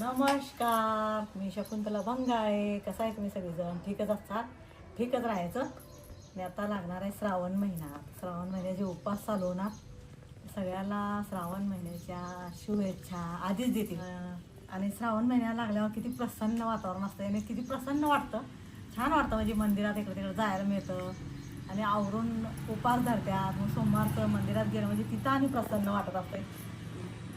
नमस्कार, मी शकुंतला भंगाळे. कसा आहे तुम्ही सगळेजण? ठीकच असतात, ठीकच राहायचं. आणि आता लागणार आहे श्रावण महिना. श्रावण महिन्याचे उपवास चालू होणार. सगळ्याला श्रावण महिन्याच्या शुभेच्छा आधीच देतील. आणि श्रावण महिन्याला लागल्यावर किती प्रसन्न वातावरण असतं आणि किती प्रसन्न वाटतं, छान वाटतं. म्हणजे मंदिरात इकडे तिकडे जायला मिळतं आणि आवरून उपास धरत्यात. मग सोमवारचं मंदिरात गेलं म्हणजे तिथं आणि प्रसन्न वाटत असतं.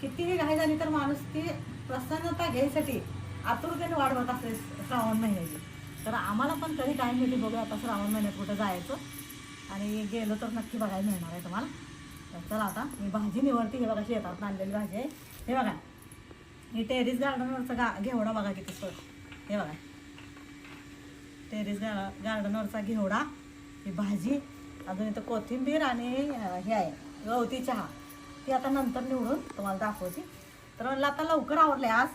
कितीही घाई झाली तर माणूस ती प्रसन्नता घ्यायसाठी आतुरतेने वाट बघत असते श्रावण महिन्याची. तर आम्हाला पण कधी टाईम मिळते बघूया आता श्रावण महिन्यात कुठं जायचं आणि गेलो तर नक्की बघायला मिळणार आहे तुम्हाला. तर चला आता मी भाजी निवडते. हे बघा शेतात आणलेली भाजी आहे. हे बघा ही टेरिस गार्डनवरचा घेवडा बघा किती स्वच्छ. हे बघा टेरिस गार्डनवरचा घेवडा, ही भाजी, अजून इथं कोथिंबीर आणि हे आहे गवती चहा. ती आता नंतर निवडून तुम्हाला दाखवते. तर म्हणलं आता लवकर आवरले आज,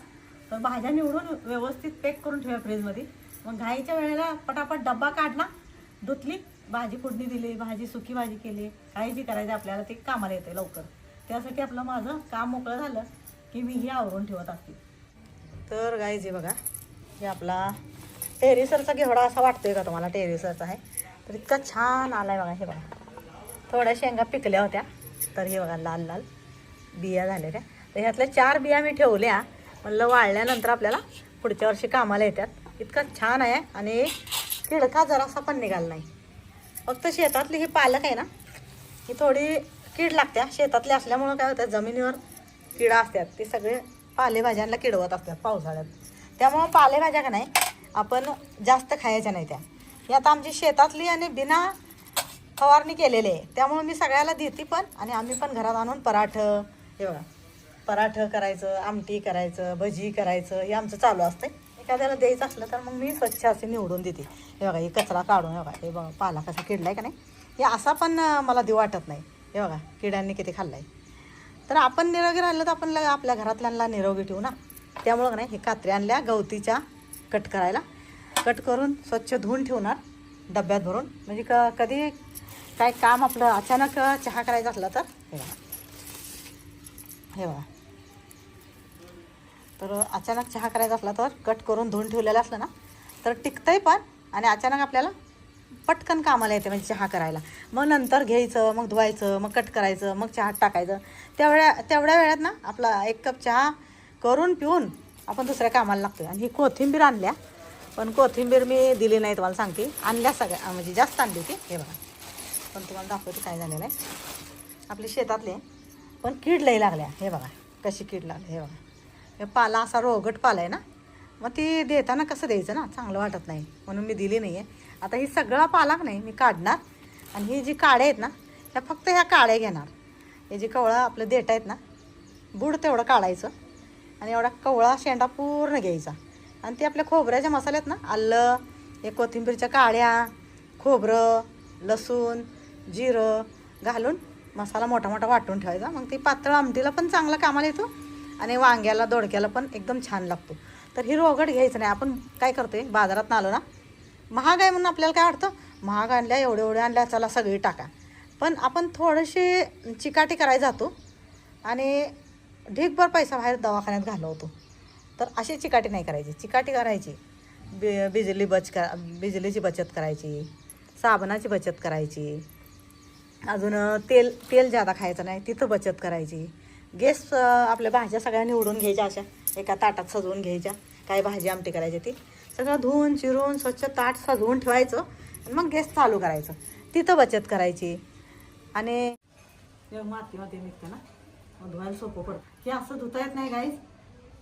तर भाज्या निवडून व्यवस्थित पॅक करून ठेवा फ्रीजमध्ये. मग घाईच्या वेळेला पटापट डब्बा काढला, धुतली, भाजी फोडणी दिली, भाजी सुकी भाजी केली, काही जी करायची आपल्याला ते कामाला येते लवकर. त्यासाठी आपलं माझं काम मोकळं झालं की मी ही आवरून ठेवत असते. तर गाईजे बघा, हे आपला टेरिसरचा घेवडा असा वाटतोय का तुम्हाला? टेरिसरचा आहे तर इतका छान आलाय बघा. हे बघा थोड्या शेंगा पिकल्या होत्या, तर हे बघा लाल लाल बिया झालेल्या. तर ह्यातल्या 4 बिया मी ठेवल्या, म्हणलं वाळल्यानंतर आपल्याला पुढच्या वर्षी कामाला येतात. इतका छान आहे आणि किडका जरासा पण निघाला नाही. फक्त शेतातली ही पालक आहे ना, ही थोडी कीड लागत्या. शेतातली असल्यामुळं काय होतं, जमिनीवर किडा असतात, ते सगळे पालेभाज्यांना किडवत असतात पावसाळ्यात. त्यामुळं पालेभाज्या का नाही आपण जास्त खायच्या नाही त्या. ही आता आमची शेतातली आणि बिना फवारणी केलेले आहे, त्यामुळे मी सगळ्याला देते पण. आणि आम्ही पण घरात आणून पराठं, हे बघा पराठं करायचं, आमटी करायचं, भजी करायचं, हे आमचं चालू असतं. एखाद्याला द्यायचं असलं तर मग मी स्वच्छ असे निवडून देते. हे बघा हे कचरा काढून, हे बघा हे बघा पाला कसा किडलाय का नाही, हे असा पण मला देऊ वाटत नाही. हे बघा किड्यांनी किती खाल्लाय. तर आपण निरोगी राहिलं तर आपण आपल्या घरातल्यांना निरोगी ठेवू ना. त्यामुळं नाही हे कात्र्या आणल्या गवतीच्या कट करायला, कट करून स्वच्छ धुवून ठेवणार डब्यात भरून. म्हणजे कधी काय काम आपलं अचानक चहा करायचा असला तर हे बघा, हे बघा तर अचानक चहा करायचा असला तर कट करून धुवून ठेवलेलं असलं ना तर टिकतंय पण. आणि अचानक आपल्याला पटकन कामाला येते म्हणजे चहा करायला. मग नंतर घ्यायचं, मग धुवायचं, मग कट करायचं, मग चहात टाकायचं. तेवढ्या वेळात ना आपला 1 कप चहा करून पिऊन आपण दुसऱ्या कामाला लागतो. आणि ही कोथिंबीर आणल्या, पण कोथिंबीर मी दिली नाही तुम्हाला सांगते. आणल्या सगळ्या म्हणजे जास्त आणली होती. हे बघा पण तुम्हाला दाखवते काय झालेलं आहे. आपले शेतातले पण कीड लई लागल्या. हे बघा कशी कीड लागली. हे बघा हे पाला असा रोगट पाला आहे ना, मग ती देताना कसं द्यायचं ना, चांगलं वाटत नाही म्हणून मी दिली नाही आहे. आता ही सगळा पालाक नाही मी काढणार आणि ही जी काड्या आहेत ना ह्या फक्त ह्या काड्या घेणार. हे जी कवळा आपलं देठ आहेत ना, बुड तेवढं काढायचं आणि एवढा कवळा शेंडा पूर्ण घ्यायचा. आणि ते आपल्या खोबऱ्याच्या मसाल्यात ना आलं, हे कोथिंबीरच्या काड्या, खोबरं, लसूण, जिरं घालून मसाला मोठा मोठा वाटून ठेवायचा. मग ती पातळ आमटीला पण चांगला कामाला येतो आणि वांग्याला दोडक्याला पण एकदम छान लागतो. तर ही रोगट घ्यायचं नाही. आपण काय करतोय बाजारात आलो ना, महाग आहे म्हणून आपल्याला काय वाटतं, महाग आणल्या एवढे आणल्या चला सगळी टाका. पण आपण थोडीशी चिकाटी करायला जातो आणि ढीगभर पैसा बाहेर दवाखान्यात घालवतो. तर अशी चिकाटी नाही करायची. चिकाटी करायची, बिजलीची बचत करायची, साबणाची बचत करायची, अजून तेल जादा खायचं नाही तिथं बचत करायची. गॅस आपल्या भाज्या सगळ्या निवडून घ्यायच्या, अशा एका ताटात सजवून घ्यायच्या. काय भाजी आमटी करायची ती सगळं धुवून चिरून स्वच्छ ताट सजवून ठेवायचं आणि मग गॅस चालू करायचं, तिथं बचत करायची. आणि मातीमध्ये निघतं ना, मग धुवायला सोपं पडतं. हे असं धुता येत नाही गाईस.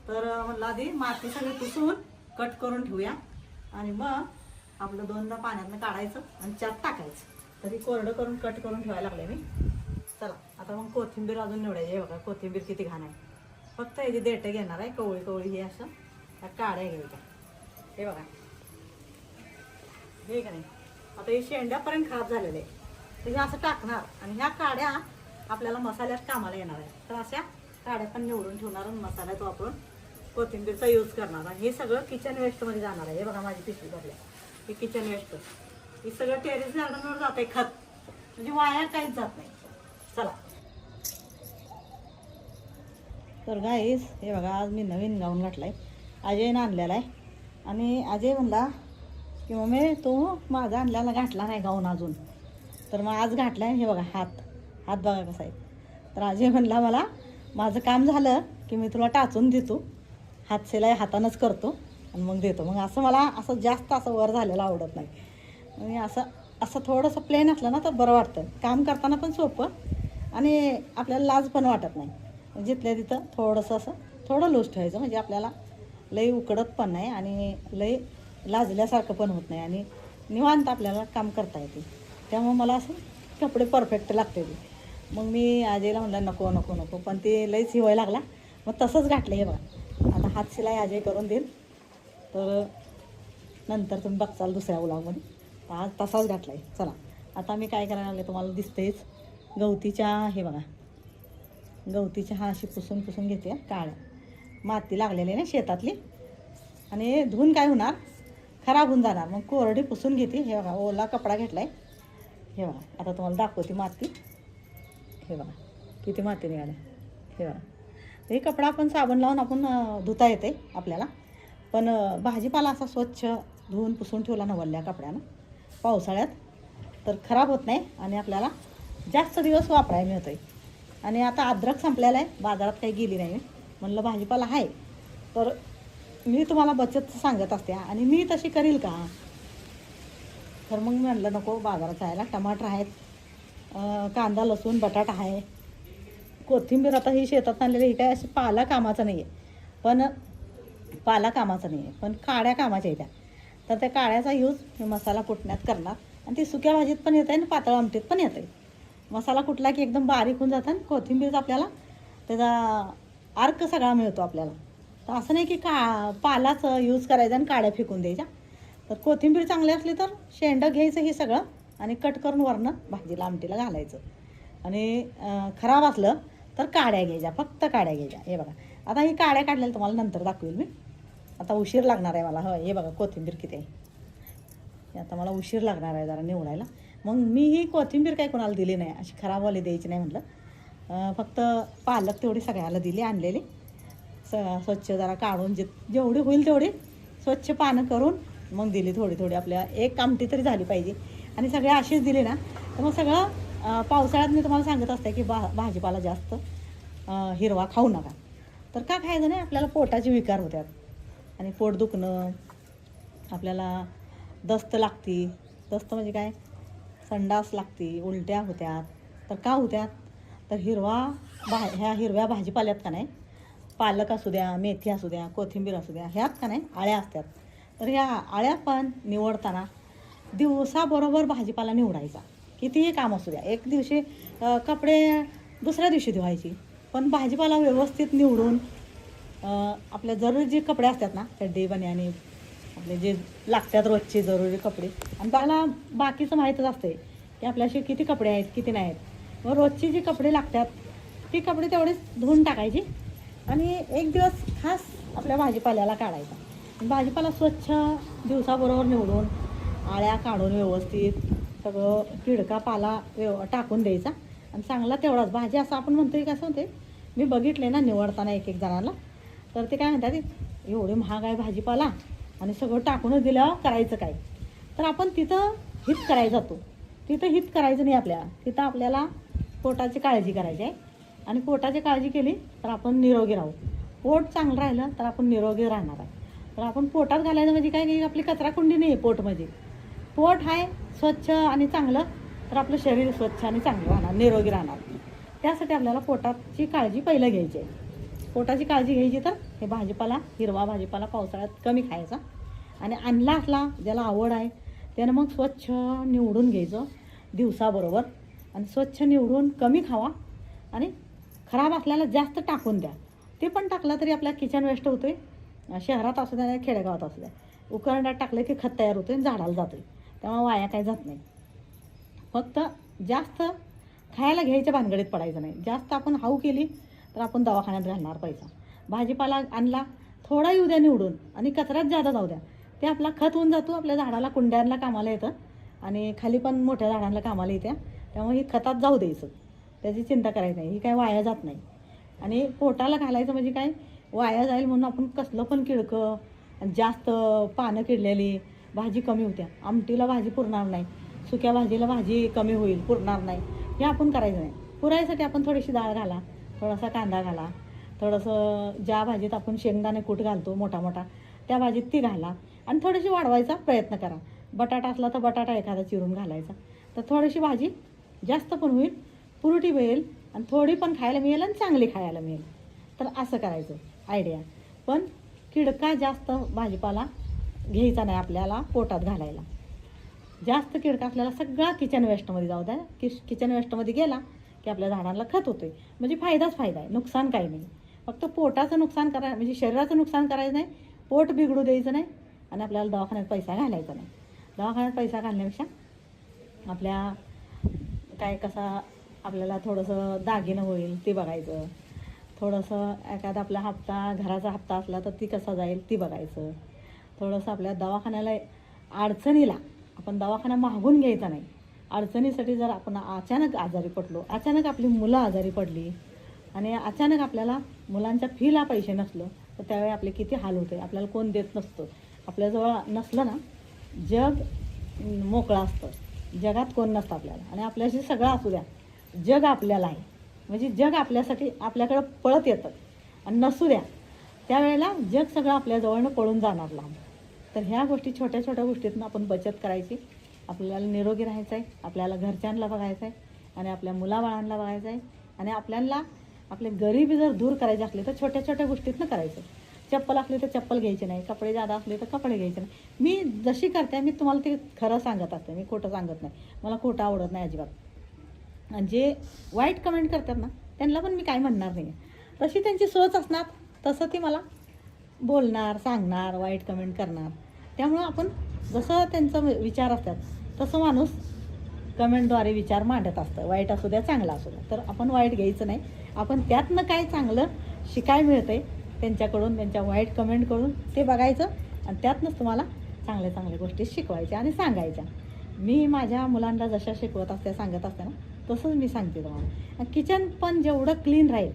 तर म्हणलं आधी माती सगळी पुसून कट करून ठेवूया आणि मग आपलं 2दा पाण्यातनं काढायचं आणि त्यात टाकायचं. तरी कोरडं करून कट करून ठेवायला लागले मी. चला आता मग कोथिंबीर अजून निवडायची. हे बघा कोथिंबीर किती घाण आहे. फक्त याची देठं घेणार आहे, कवळी कवळी हे असं त्या काड्या घ्यायच्या. हे बघा हे का नाही, आता हे शेंड्यापर्यंत खराब झालेले आहे. तर हे असं टाकणार आणि ह्या काड्या आपल्याला मसाल्यात कामाला येणार आहे. तर अशा काड्या पण निवडून ठेवणार आणि मसाल्यात वापरून कोथिंबीरचा यूज करणार. आणि हे सगळं किचन वेस्टमध्ये जाणार आहे. हे बघा माझी पिशवी भरली, हे किचन वेस्ट. हे सगळं टेरेस गार्डनवर जात आहे खत, म्हणजे वाया काहीच जात नाही. चला तर गाईस हे बघा, आज मी नवीन गाऊन घातला आहे, अजयनं आणलेला आहे. आणि अजय म्हणला की मम्मी तो माझा आणलेला घातला नाही गाऊन अजून, तर मग आज घातला आहे. हे बघा हात बघा कसा आहे. तर अजय म्हणला मला माझं काम झालं की मी तुला टाचून देतो, हात शिलाई हातानंच करतो आणि मग देतो. मग असं मला असं जास्त असं वर झालेलं आवडत नाही. आणि असं थोडंसं प्लेन असलं ना तर बरं वाटतं, काम करताना पण सोपं आणि आपल्याला लाज पण वाटत नाही. जिथल्या तिथं थोडंसं असं थोडं लूज ठेवायचं, म्हणजे आपल्याला लई उकडत पण नाही आणि लई लाजल्यासारखं पण होत नाही आणि निवांत आपल्याला काम करता येते. त्यामुळे मला असं कपडे परफेक्ट लागते ते. मग मी अजयला म्हणलं नको नको नको, पण ते लईच हिवायला लागला. मग तसंच घातलं. हे बघा, आता हात शिलाई अजय करून देईल, तर नंतर तुम्ही बघचाल दुसऱ्या व्लॉगमध्ये. आज तसाच घातला आहे. चला आता मी काय करायला लागले तुम्हाला दिसतेच. गवतीच्या हे बघा, गवतीच्या हा अशी पुसून घेते. काळ्या माती लागलेली आहे ना शेतातली, आणि धुवून काय होणार, खराब होऊन जाणार. मग कोरडी पुसून घेते. हे बघा, ओला कपडा घेतला आहे. हे बघा, आता तुम्हाला दाखवते माती. हे बघा किती माती निघाली. हे बघा, हे कपडा आपण साबण लावून आपण धुता येते आपल्याला, पण भाजीपाला असा स्वच्छ धुवून पुसून ठेवला ना वल्ल्या कपड्यानं पावसाळ्यात तर खराब होत नाही आणि आपल्याला जास्त दिवस वापरायला मिळतं आहे. आणि आता अद्रक संपलेला आहे, बाजारात काही गेली नाही. म्हणलं भाजीपाला आहे तर मी तुम्हाला बचत सांगत असते आणि मी तशी करील का, तर मग म्हणलं नको बाजारात जायला. टमाटर आहेत, कांदा लसूण बटाटा आहे, कोथिंबीर आता ही शेतात आणलेली. ही काय अशी पाला कामाचा नाही आहे, पण काड्या कामाच्या आहेत. तर त्या काड्याचा यूज मी मसाला कुटण्यात करणार आणि ती सुक्या भाजीत पण येतं आहे आणि पातळ आमटीत पण येतं आहे. मसाला कुठला की एकदम बारीक होऊन जातं आणि कोथिंबीरचा आपल्याला त्याचा अर्क सगळा मिळतो आपल्याला. तर असं नाही की पालाच यूज करायचा आणि काड्या फेकून द्यायच्या. तर कोथिंबीर चांगली असली तर शेंडं घ्यायचं हे सगळं आणि कट करून वरनं भाजीला आमटीला घालायचं. आणि खराब असलं तर काड्या घ्यायच्या, फक्त काड्या घ्यायच्या. हे बघा, आता ही काड्या काढलेल्या तुम्हाला नंतर दाखवेल मी. आता उशीर लागणार आहे मला. हे बघा कोथिंबीर किती आहे. आता मला उशीर लागणार आहे जरा निवडायला. मग मी ही कोथिंबीर काही कोणाला दिली नाही, अशी खराबवाली द्यायची नाही म्हटलं. फक्त पालक तेवढी सगळ्याला दिली आणलेली. स्वच्छ जरा काढून जेवढी होईल तेवढी स्वच्छ पानं करून मग दिली. थोडी आपल्या एक आमटी तरी झाली पाहिजे. आणि सगळ्या अशीच दिली ना तर मग सगळं पावसाळ्यात मी तुम्हाला सांगत असते की भाजीपाला जास्त हिरवा खाऊ नका. तर का खायचं नाही, आपल्याला पोटाचे विकार होतात आणि पोट दुखणं, आपल्याला दस्त लागती. दस्त म्हणजे काय, संडास लागती, उलट्या होत्यात. तर का होत्यात, तर ह्या हिरव्या भाजीपाल्यात का नाही, पालक असू द्या, मेथी असू द्या, कोथिंबीर असू द्या, ह्यात का नाही आळ्या असतात. तर ह्या आळ्या पण निवडताना दिवसाबरोबर भाजीपाला निवडायचा. कितीही काम असू द्या, एक दिवशी कपडे दुसऱ्या दिवशी धुवायची, पण भाजीपाला व्यवस्थित निवडून आपल्या जरुरी जे कपडे असतात ना, चड्डी बनियानी आपले जे लागतात रोजचे जरुरी कपडे, आणि त्याला बाकीचं माहीतच असते की आपल्याशी किती कपडे आहेत किती नाही आहेत. मग रोजची जी कपडे लागतात ती कपडे तेवढेच धुवून टाकायची आणि एक दिवस खास आपल्या भाजीपाल्याला काढायचा. भाजीपाला स्वच्छ दिवसाबरोबर निवडून आळ्या काढून व्यवस्थित सगळं किडका पाला टाकून द्यायचा आणि चांगला तेवढाच. भाजी असं आपण म्हणतोय कसं होते, मी बघितले ना निवडताना एक जणांना, तर ते काय म्हणतात, एवढे महाग आहे भाजीपाला आणि सगळं टाकूनच दिल्यावर करायचं काय. तर आपण तिथं हित करायला जातो, तिथं हित करायचं नाही आपल्याला. तिथं आपल्याला पोटाची काळजी करायची आहे आणि पोटाची काळजी केली तर आपण निरोगी राहू. पोट चांगलं राहिलं तर आपण निरोगी राहणार आहे. तर आपण पोटात घालायचं म्हणजे काय की आपली कचराकुंडी नाही आहे पोट, म्हणजे पोट आहे स्वच्छ आणि चांगलं तर आपलं शरीर स्वच्छ आणि चांगलं राहणार, निरोगी राहणार. त्यासाठी आपल्याला पोटाची काळजी पहिलं घ्यायची आहे. पोटाची काळजी घ्यायची तर हे भाजीपाला, हिरवा भाजीपाला पावसाळ्यात कमी खायचा आणि आणला असला ज्याला आवड आहे त्यानं मग स्वच्छ निवडून घ्यायचं दिवसाबरोबर आणि स्वच्छ निवडून कमी खावा आणि खराब असल्याला जास्त टाकून द्या. ते पण टाकलं तरी आपल्या किचन वेस्ट होतो आहे. शहरात असू द्या खेडेगावात असू द्या, उकरंड्यात टाकलं की खत तयार होतं आणि झाडाला जातो आहे, त्यामुळे वाया काही जात नाही. फक्त जास्त खायला घ्यायच्या भानगडीत पडायचं नाही. जास्त आपण हाऊ केली तर आपण दवाखान्यात घालणार पैसा. भाजीपाला आणला थोडा येऊ द्या निवडून आणि कचऱ्यात जादा जाऊ द्या, ते आपला खत होऊन जातो, आपल्या झाडाला कुंड्यांना कामाला येतं आणि खाली पण मोठ्या झाडांना कामाला येत्या. त्यामुळे ही खतात जाऊ द्यायचं, त्याची चिंता करायची नाही, ही काय वाया जात नाही. आणि पोटाला घालायचं म्हणजे काय, वाया जाईल म्हणून आपण कसलं पण किडकं आणि जास्त पानं किडलेली भाजी कमी होत्या, आमटीला भाजी पुरणार नाही, सुक्या भाजीला भाजी कमी होईल, पुरणार नाही, हे आपण करायचं नाही. पुरायसाठी आपण थोडीशी डाळ घाला, थोडासा कांदा घाला, थोडंसं ज्या भाजीत आपण शेंगदाणे कूट घालतो मोठा मोठा त्या भाजीत ती घाला आणि थोडीशी वाढवायचा प्रयत्न करा. बटाटा असला तर बटाटा एखादा चिरून घालायचा, तर थोडीशी भाजी जास्त पण होईल, पुरटी मिळेल आणि थोडी पण खायला मिळेल आणि चांगली खायला मिळेल. तर असं करायचं आयडिया. पण किडका जास्त भाजीपाला घ्यायचा नाही आपल्याला पोटात घालायला. जास्त किडका असल्याला सगळा किचन वेस्टमध्ये जाऊ द्या. किचन वेस्टमध्ये गेला की आपल्या झाडांना खत होतं आहे, म्हणजे फायदाच फायदा आहे, नुकसान काही नाही. फक्त पोटाचं नुकसान करा, म्हणजे शरीराचं नुकसान करायचं नाही, पोट बिघडू द्यायचं नाही आणि आपल्याला दवाखान्यात पैसा घालायचा नाही. दवाखान्यात पैसा घालण्यापेक्षा आपल्या काय कसा आपल्याला थोडंसं दागिनं होईल ते बघायचं, थोडंसं एखादा आपला हप्ता घराचा हप्ता असला तर ती कसा जाईल ती बघायचं, थोडंसं आपल्या दवाखान्याला अडचणीला आपण दवाखाना मागून घ्यायचा नाही. अडचणीसाठी जर आपण अचानक आजारी पडलो, अचानक आपली मुलं आजारी पडली आणि अचानक आपल्याला मुलांच्या फीला पैसे नसलं तर त्यावेळी आपले किती हाल होते. आपल्याला कोण देत नसतं, आपल्याजवळ नसलं ना जग मोकळं असतं, जगात कोण नसतं आपल्याला. आणि आपल्याशी सगळं असू द्या, जग आपल्याला आहे, म्हणजे जग आपल्यासाठी आपल्याकडं पळत येतं. आणि नसू द्या त्यावेळेला जग सगळं आपल्याजवळनं पळून जाणार लांब. तर ह्या गोष्टी छोट्या छोट्या गोष्टीतून आपण बचत करायची. आपल्याला निरोगी राहायचं आहे, आपल्याला घरच्यांना बघायचं आहे आणि आपल्या मुलाबाळांना बघायचं आहे. आणि आपल्याला आपले गरिबी जर दूर करायची असली तर छोट्या छोट्या गोष्टीतनं करायचं. चप्पल असली तर चप्पल घ्यायची नाही, कपडे जादा असले तर कपडे घ्यायचे नाही. मी जशी करते मी तुम्हाला ते खरं सांगत असते, मी खोटं सांगत नाही. मला खोटं आवडत नाही अजिबात. आणि जे वाईट कमेंट करतात ना त्यांना पण मी काय म्हणणार नाही. तशी त्यांची सोच असणार तसं ती मला बोलणार, सांगणार, वाईट कमेंट करणार. त्यामुळं आपण जसं त्यांचं विचार असतात तसं माणूस कमेंटद्वारे विचार मांडत असतं. वाईट असू द्या चांगला असू द्या, तर आपण वाईट घ्यायचं नाही. आपण त्यातनं काय चांगलं शिकाय मिळतं आहे त्यांच्याकडून, त्यांच्या वाईट कमेंटकडून ते बघायचं आणि त्यातनंच तुम्हाला चांगल्या चांगल्या गोष्टी शिकवायच्या आणि सांगायच्या. मी माझ्या मुलांना जशा शिकवत असते सांगत असते ना तसंच मी सांगते तुम्हाला. किचन पण जेवढं क्लीन राहील.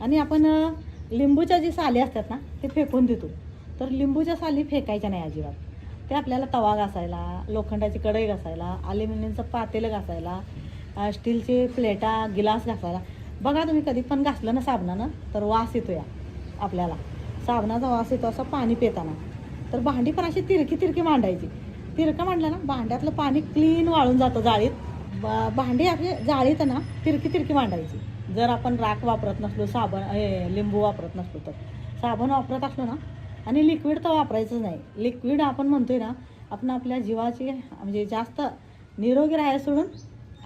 आणि आपण लिंबूच्या जी साली असतात ना ते फेकून देतो, तर लिंबूच्या साली फेकायच्या नाही अजिबात. ते आपल्याला तवा घासायला, लोखंडाची कढई घासायला, ॲल्युमिनियमचं पातेलं घासायला, स्टीलचे प्लेटा गिलास घासायला. बघा तुम्ही कधी पण घासलं ना साबणानं तर वास येतो या आपल्याला, साबणाचा वास येतो असं पाणी पिताना. तर भांडी पण अशी तिरकी तिरकी मांडायची. तिरकं मांडलं ना भांड्यातलं पाणी क्लीन वाळून जातं जाळीत. भांडी आपली जाळीत ना तिरकी तिरकी मांडायची. जर आपण राख वापरत नसलो, लिंबू वापरत नसलो तर. साबण वापरत असलो ना आणि लिक्विड तर वापरायचंच नाही. लिक्विड आपण म्हणतोय ना आपण आपल्या जीवाची म्हणजे जास्त निरोगी राहायला सोडून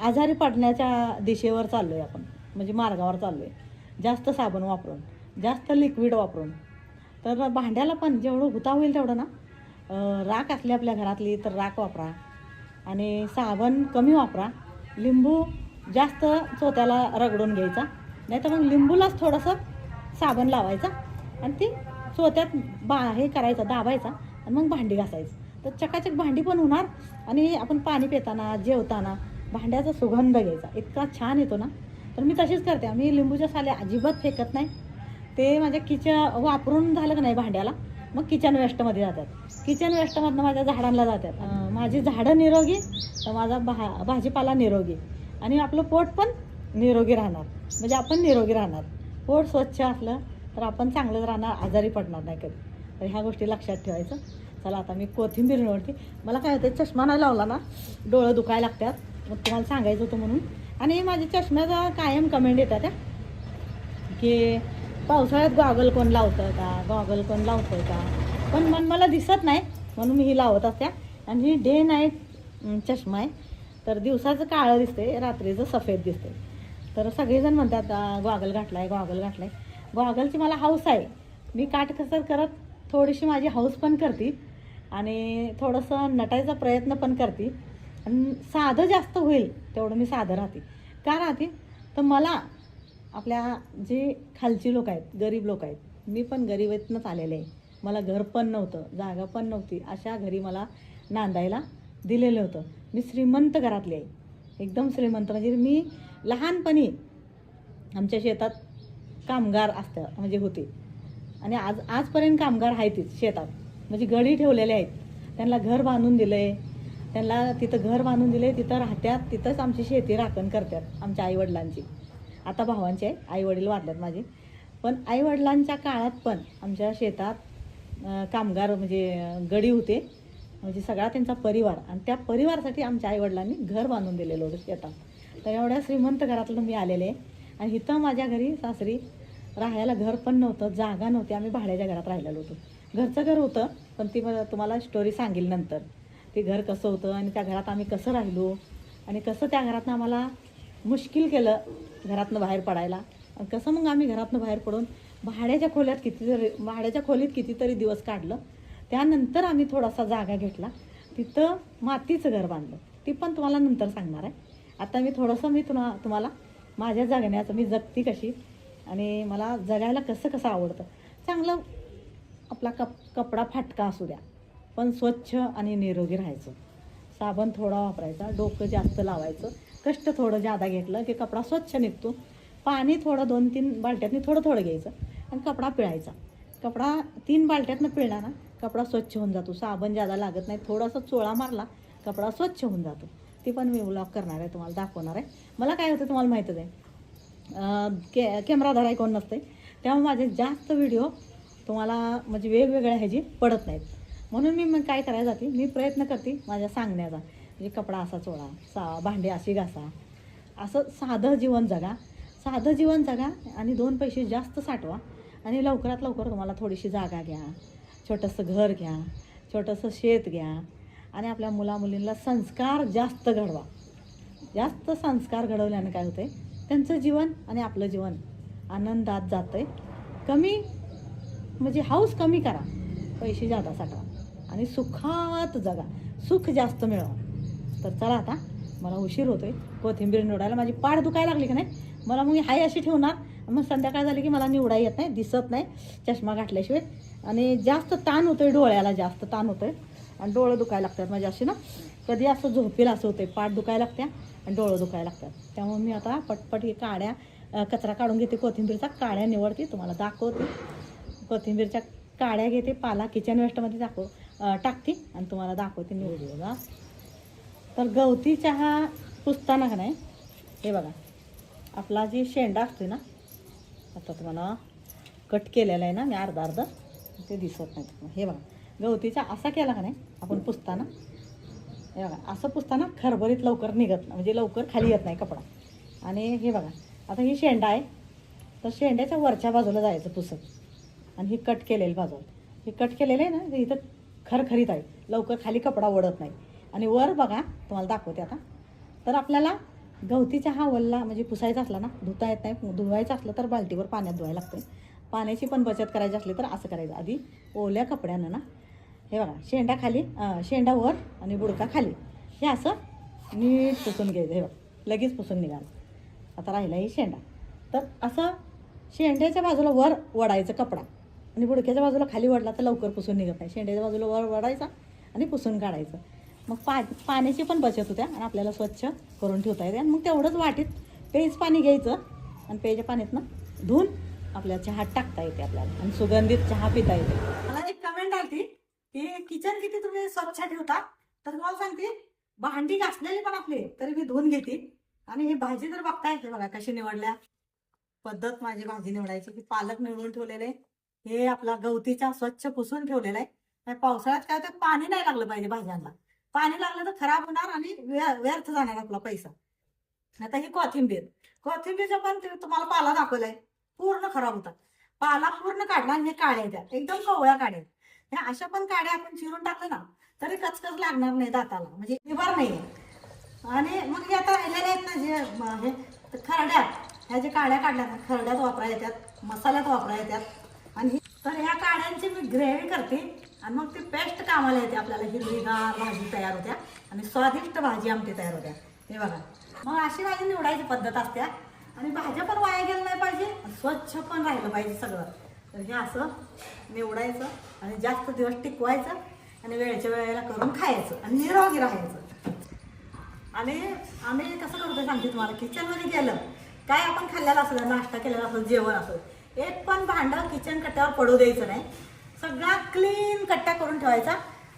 आजारी पडण्याच्या दिशेवर चाललो आहे आपण, म्हणजे मार्गावर चाललो आहे. जास्त साबण वापरून, जास्त लिक्विड वापरून. तर भांड्याला पण जेवढं हुता होईल तेवढं ना राख असली आपल्या घरातली तर राख वापरा आणि साबण कमी वापरा. लिंबू जास्त चोत्याला रगडून घ्यायचा, नाही तर मग लिंबूलाच थोडंसं साबण लावायचा आणि ती चोत्यात हे करायचं, दाबायचा आणि मग भांडी घासायचं. तर चकाचक भांडी पण होणार आणि आपण पाणी पिताना जेवताना भांड्याचा सुगंध घ्यायचा, इतका छान येतो ना. तर मी तशीच करते. आम्ही लिंबूच्या साल्या अजिबात फेकत नाही. ते माझ्या वापरून झालं का नाही भांड्याला मग किचन वेस्टमध्ये जातात. किचन वेस्टमधनं माझ्या झाडांना जातात. माझी झाडं निरोगी तर माझा भाजीपाला निरोगी आणि आपलं पोट पण निरोगी राहणार, म्हणजे आपण निरोगी राहणार. पोट स्वच्छ असलं तर आपण चांगलंच राहणार, आजारी पडणार नाही कधी. तर ह्या गोष्टी लक्षात ठेवायचं. चला आता मी कोथिंबीर निवडते. मला काय होतं चष्मा नाही लावला ना डोळं दुखायला लागतात, मग तुम्हाला सांगायचं होतं म्हणून. आणि माझ्या चष्म्याचा कायम कमेंट येतात त्या की पावसाळ्यात गॉगल कोण लावतं का, गॉगल कोण लावतं का. पण मला दिसत नाही म्हणून मी ही लावत असते. आणि ही डे नाईट चष्मा आहे, तर दिवसाचं काळं दिसते, रात्रीचं सफेद दिसते. तर सगळेजण म्हणतात गॉगल घातलाय, गॉगल घातलाय. गॉगलची मला हौस आहे. मी काटकसर करत थोडीशी माझी हौस पण करते आणि थोडंसं नटायचा प्रयत्न पण करते. आणि साधं जास्त होईल तेवढं मी साधं राहते. का राहते तर मला आपल्या जे खालची लोक आहेत, गरीब लोक आहेत, मी पण गरिबीतनंच आलेले आहे. मला घर पण नव्हतं, जागा पण नव्हती, अशा घरी मला नांदायला दिलेलं होतं. मी श्रीमंत घरातली आहे, एकदम श्रीमंत. म्हणजे मी लहानपणी आमच्या शेतात कामगार असतात म्हणजे होते. आणि आजपर्यंत कामगार आहेतच शेतात, म्हणजे गडी ठेवलेले आहेत. त्यांना घर बांधून दिलं आहे, त्यांना तिथं घर बांधून दिले, तिथं राहत्यात, तिथंच आमची शेती राखण करतात आमच्या आईवडिलांची. आता भावांचे आईवडील वारल्यात माझे, पण आईवडिलांच्या काळात पण आमच्या शेतात कामगार म्हणजे गडी होते, म्हणजे सगळा त्यांचा परिवार. आणि त्या परिवारासाठी आमच्या आईवडिलांनी घर बांधून दिलेलं होतं शेतात. तर एवढ्या श्रीमंत घरातलं मी आलेले आहे. आणि इथं माझ्या घरी सासरी राहायला घर पण नव्हतं, जागा नव्हती, आम्ही भाड्याच्या घरात राहिलेलो होतो. घरचं घर होतं, पण ती तुम्हाला स्टोरी सांगेल नंतर. ते घर कसं होतं आणि त्या घरात आम्ही कसं राहिलो आणि कसं त्या घरातनं आम्हाला मुश्किल केलं घरातनं बाहेर पडायला. आणि कसं मग आम्ही घरातनं बाहेर पडून भाड्याच्या खोलीत कितीतरी दिवस काढलं. त्यानंतर आम्ही थोडासा जागा घेतला, तिथं मातीचं घर बांधलं. ती पण तुम्हाला नंतर सांगणार आहे. आता मी थोडंसं तुम्हाला माझ्या जगण्याचं, मी जगती कशी आणि मला जगायला कसं आवडतं. चांगलं आपला कपडा फाटका असू द्या, पण स्वच्छ आणि निरोगी राहायचं. साबण थोडा वापरायचा, डोकं जास्त लावायचं, कष्ट थोडं जादा घेतलं की कपडा स्वच्छ निघतो. पाणी थोडं 2-3 बालट्यातनी थोडं घ्यायचं आणि कपडा पिळायचा. कपडा 3 बालट्यातनं पिळला ना, कपडा स्वच्छ होऊन जातो. साबण जादा लागत नाही, थोडासा चोळा मारला कपडा स्वच्छ होऊन जातो. ती पण मी व्लॉग करणार आहे, तुम्हाला दाखवणार आहे. मला काय होतं तुम्हाला माहीतच आहे, कॅमेरा धराय कोण नसते, त्यामुळे माझे जास्त व्हिडिओ तुम्हाला म्हणजे वेगवेगळ्या ह्याची पडत नाहीत. म्हणून मी मग काय करायला जाते, मी प्रयत्न करते माझ्या सांगण्याचा, म्हणजे कपडा असा चोळा, भांडे अशी घासा, असं साधं जीवन जगा आणि 2 पैसे जास्त साठवा. आणि लवकरात लवकर तुम्हाला थोडीशी जागा घ्या, छोटंसं घर घ्या, छोटंसं शेत घ्या आणि आपल्या मुलामुलींना संस्कार जास्त घडवा. जास्त संस्कार घडवल्यानं काय होतं आहे, त्यांचं जीवन आणि आपलं जीवन आनंदात जातं आहे. कमी म्हणजे हौस कमी करा, पैसे जादा साठवा आणि सुखात जगा, सुख जास्त मिळवा. तर चला आता मला उशीर होतोय, कोथिंबीर निवडायला. माझी पाठ दुखायला लागली की नाही, मला मग हाय अशी ठेवणार, मग संध्याकाळ झाली की मला निवडा येत नाही, दिसत नाही चष्मा घातल्याशिवाय. आणि जास्त ताण होतोय, डोळ्याला जास्त ताण होतोय आणि डोळं दुखायला लागतात माझे असे ना. कधी असं झोपेल असं होतंय, पाठ दुखायला लागत्या आणि डोळं दुखायला लागतात. त्यामुळे मी आता पटपट ही कचरा काढून घेते, कोथिंबीरचा काड्या निवडते, तुम्हाला दाखवते. कोथिंबीरच्या काड्या घेते, पाला किचन वेस्टमध्ये टाकते आणि तुम्हाला दाखवते निवडू बघा. तर गवती चहा पुसताना का नाही, हे बघा आपला जी शेंडा असतो ना, आता तुम्हाला कट केलेला आहे ना मी अर्धा ते दिसत नाही. हे बघा गवतीचा असा केला का नाही आपण पुसताना, हे बघा असं पुसताना खरबरीत लवकर निघत नाही, म्हणजे लवकर खाली येत नाही कपडा. आणि हे बघा आता ही शेंडा आहे, तर शेंड्याच्या वरच्या बाजूला जायचं पुसत आणि ही कट केलेली बाजू, हे कट केलेलं आहे ना, इथं खरखरीत आहे, लवकर खाली कपडा ओढत नाही. आणि वर बघा तुम्हाला दाखवते आता. तर आपल्याला गवती चहा वल्ला म्हणजे पुसायचा असला ना, धुता येत नाही, धुवायचं असलं तर बाल्टीवर पाण्यात धुवायला लागतं. पाण्याची पण बचत करायची असली तर असं करायचं, आधी ओल्या कपड्यानं ना, हे बघा शेंडा खाली, शेंडा वर आणि बुडका खाली, हे असं नीट पुसून घ्यायचं. हे बघा लगेच पुसून निघालं. आता राहिला ही शेंडा, तर असं शेंड्याच्या बाजूला वर वडायचं कपडा आणि बुडक्याच्या बाजूला खाली वडला तर लवकर पुसून निघत नाही. शेंड्याच्या बाजूला वर वडायचा आणि पुसून काढायचं. मग पाण्याची पण बचत होते आणि आपल्याला स्वच्छ करून ठेवता येते. आणि मग तेवढंच वाटीत पेज पाणी घ्यायचं आणि पेज पाण्यातनं धुवून आपल्या चहात टाकता येते आपल्याला आणि सुगंधित चहा पिता येते. मला एक कमेंट आली की किचन किती तुम्ही स्वच्छ ठेवता, तर तुम्हाला सांगते भांडी घासलेली पण आपली तरी मी धुवून घेते. आणि ही भाजी जर बघताय, हे बघा कशी निवडल्या, पद्धत माझी भाजी निवडायची की पालक निवडून ठेवलेले, हे आपला गवतीचा स्वच्छ पुसून ठेवलेला आहे. पावसाळ्यात काय तर पाणी नाही लागलं पाहिजे भाज्यांना, पाणी लागलं तर खराब होणार आणि व्यर्थ जाणार आपला पैसा. आता ही कोथिंबीरचा पण तुम्हाला पाला दाखवलाय, पूर्ण खराब होता, पाला पूर्ण काढला आणि हे काड्या त्यात एकदम कवळ्या काड्या. ह्या अशा पण काड्या आपण चिरून टाकलं ना तरी कचकच लागणार नाही दाताला, म्हणजे निभार नाही. आणि मग हे आता राहिलेले आहेत ना जे हे खरड्यात, ह्या जे काड्या काढल्या ना खरड्यात वापरा येतात, मसाल्यात वापरा येतात. आणि तर ह्या काड्यांची मी ग्रेव्ही करते आणि मग ती पेस्ट कामाला येते, आपल्याला हिरवीगार भाजी तयार होत्या आणि स्वादिष्ट भाजी आमटी तयार होत्या. हे बघा मग अशी भाजी निवडायची पद्धत असते. आणि भाज्या पण वाया गेलं नाही पाहिजे, स्वच्छ पण राहिलं पाहिजे सगळं. तर हे असं निवडायचं आणि जास्त दिवस टिकवायचं आणि वेळच्या वेळेला करून खायचं आणि निरोगी राहायचं. आणि आम्ही कसं करतो सांगते तुम्हाला, किचनमध्ये गेलं काय आपण खाल्लेलं असलं, नाश्ता केलेला असलं, जेवण असलं एक पण भांडं किचन कट्ट्यावर पडू द्यायचं नाही. सगळा क्लीन कट्टा करून ठेवायचा.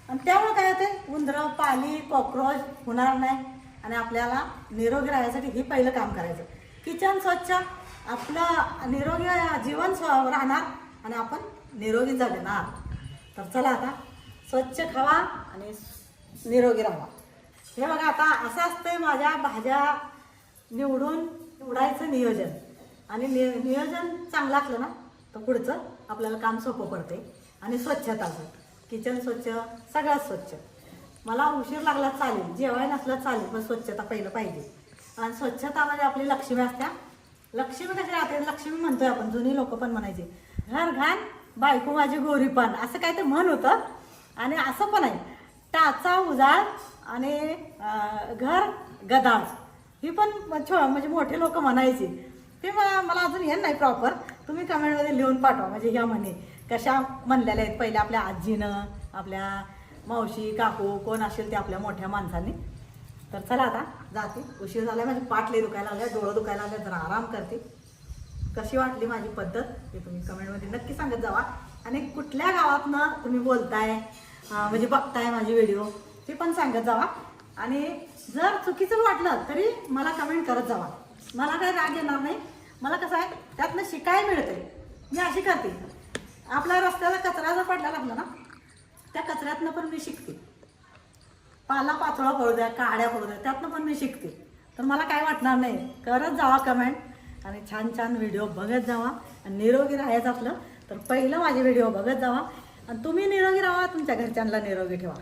आणि त्यामुळे काय होते, उंदरं पाली कॉक्रोच होणार नाही. आणि आपल्याला निरोगी राहण्यासाठी हे पहिलं काम करायचं. किचन स्वच्छ, आपलं निरोगी जीवन राहणार आणि आपण निरोगी जगणार. तर चला आता स्वच्छ खावा आणि निरोगी राहा. हे बघा आता असं असतंय माझ्या भाज्या निवडायचं नियोजन. आणि नियोजन चांगलं असलं ना तर पुढचं आपल्याला काम सोपं पडते. आणि स्वच्छताचं किचन स्वच्छ, सगळ्यात स्वच्छ. मला उशीर लागला चालेल, जेवायला नसलं चालेल, पण स्वच्छता पहिलं पाहिजे. आणि स्वच्छतामध्ये आपली लक्ष्मी असत्या. लक्ष्मी कशी राहते, लक्ष्मी म्हणतोय आपण, जुनी लोक पण म्हणायचे घर घाण बायको माझी गोरी पान, असं काय ते म्हण होतं. आणि असं पण आहे, टाचा उजाळ आणि घर गदाळ, ही पण म्हणजे मोठे लोक म्हणायचे. ते मला अजून येत नाही प्रॉपर. तुम्ही कमेंटमध्ये लिहून पाठवा, म्हणजे ह्या म्हणे कशा म्हणलेल्या आहेत पहिल्या आपल्या आजीनं, आपल्या मावशी काकू कोण असेल ते आपल्या मोठ्या माणसांनी. तर चला आता जाते, उशीर झाला. माझी पाठ लई दुखायला लागल्या, डोळं दुखायला लागल्या, जरा आराम करते. कशी वाटली माझी पद्धत हे तुम्ही कमेंटमध्ये नक्की सांगत जावा. आणि कुठल्या गावातनं तुम्ही बोलताय म्हणजे बघताय माझी व्हिडिओ ते पण सांगत जावा. आणि जर चुकीचं वाटलं तरी मला कमेंट करत जावा. मला काही राग येणार नाही. मला कसं आहे त्यातनं शिकायला मिळते. मी अशी करते, आपल्या रस्त्याला कचरा जर पडला लागला ना त्या कचऱ्यातनं पण मी शिकते. पाला पाचोळा पडू द्या, काड्या पडू द्या, त्यातनं पण मी शिकते. तर मला काय वाटणार नाही. करत जावा कमेंट आणि छान छान व्हिडिओ बघत जावा. आणि निरोगी राहायचं असलं तर पहिलं माझे व्हिडिओ बघत जावा. आणि तुम्ही निरोगी राहा, तुमच्या घरच्यांना निरोगी ठेवा.